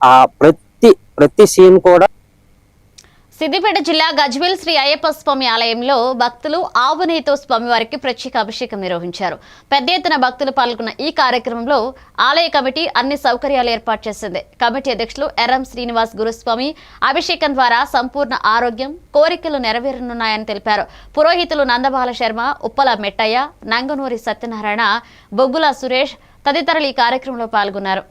ఆ ప్రతి సీన్ కూడా. సిద్దిపేట జిల్లా గజ్వేల్ శ్రీ అయ్యప్ప స్వామి ఆలయంలో భక్తులు ఆవు నెయ్యితో స్వామివారికి ప్రత్యేక అభిషేకం నిర్వహించారు. పెద్ద ఎత్తున భక్తులు పాల్గొన్న ఈ కార్యక్రమంలో ఆలయ కమిటీ అన్ని సౌకర్యాలు ఏర్పాటు చేసింది. కమిటీ అధ్యక్షులు ఎర్రం శ్రీనివాస్ గురుస్వామి అభిషేకం ద్వారా సంపూర్ణ ఆరోగ్యం, కోరికలు నెరవేరనున్నాయని తెలిపారు. పురోహితులు నందబాల శర్మ, ఉప్పల మెట్టయ్య, నంగనూరి సత్యనారాయణ, బొగ్గుల సురేష్ తదితరులు ఈ కార్యక్రమంలో పాల్గొన్నారు.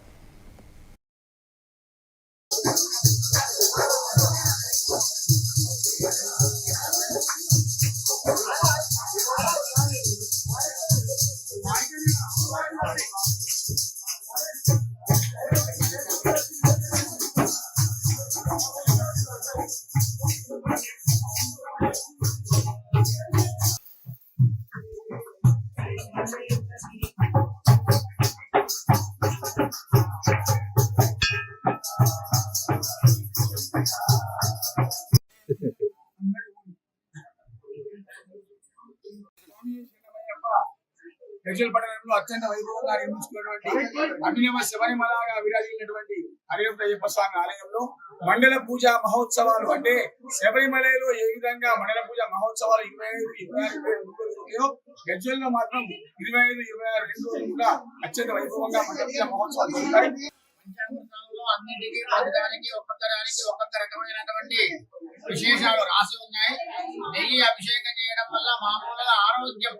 గజ్వేల్ పట్టణంలో అత్యంత వైభవంగా నిర్మించుకున్నటువంటి అభినవ శబరిమలగా విరాజిల్లినటువంటి అయ్యప్ప అయ్యప్ప స్వామి ఆలయంలో మండల పూజ మహోత్సవాలు, అంటే శబరిమలలో ఏ విధంగా మండల పూజ మహోత్సవాలు 25, 26 గజ్వేల్ లో మాత్రం 25, 26 2 రోజులు కూడా అత్యంత వైభవంగా మండల పూజ మహోత్సవాలు జరుగుతాయి. పంచామృతంలో అన్నింటికీ ప్రతిదానికి ఒక్కొక్క రకమైనటువంటి విశేషాలు రాసి ఉన్నాయి. నెయ్యి అభిషేకం చేయడం వల్ల మామూలుగా ఆరోగ్యం,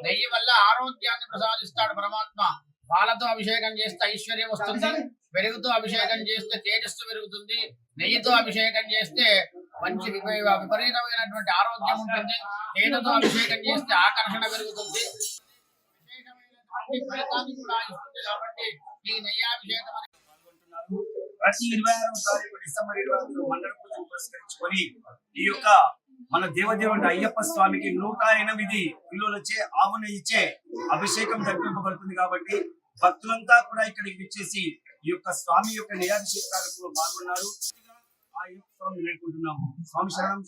నెయ్యి వల్ల ఆరోగ్యాన్ని ప్రసాదిస్తాడు పరమాత్మ. పాలతో అభిషేకం చేస్తే ఐశ్వర్యం వస్తుంది, పెరుగుతో అభిషేకం చేస్తే తేజస్సు పెరుగుతుంది, నెయ్యితో అభిషేకం చేస్తే మంచి విపరీతమైనటువంటి ఆరోగ్యం ఉంటుంది, తేనెతో అభిషేకం చేస్తే ఆకర్షణ పెరుగుతుంది, విశేషమైనటువంటి ఫలితాన్ని కూడా ఇస్తుంది. కాబట్టి ఈ నెయ్యాభిషేకం ప్రతి 26వ తారీఖు డిసెంబర్ 26 మండల పూజను పురస్కరించుకొని ఈ యొక్క మన దేవదేవుడు అయ్యప్ప స్వామికి 108 కిలోలచే ఆవు నెయ్యిచే అభిషేకం జరిపింపబడుతుంది. కాబట్టి భక్తులంతా కూడా ఇక్కడికి విచ్చేసి ఈ యొక్క స్వామి యొక్క నెయ్యాభిషేక కార్యక్రమంలో పాల్గొన్నారు. ఆ అయ్యప్ప స్వామిని వేడుకుంటున్నాము. స్వామి శరణం.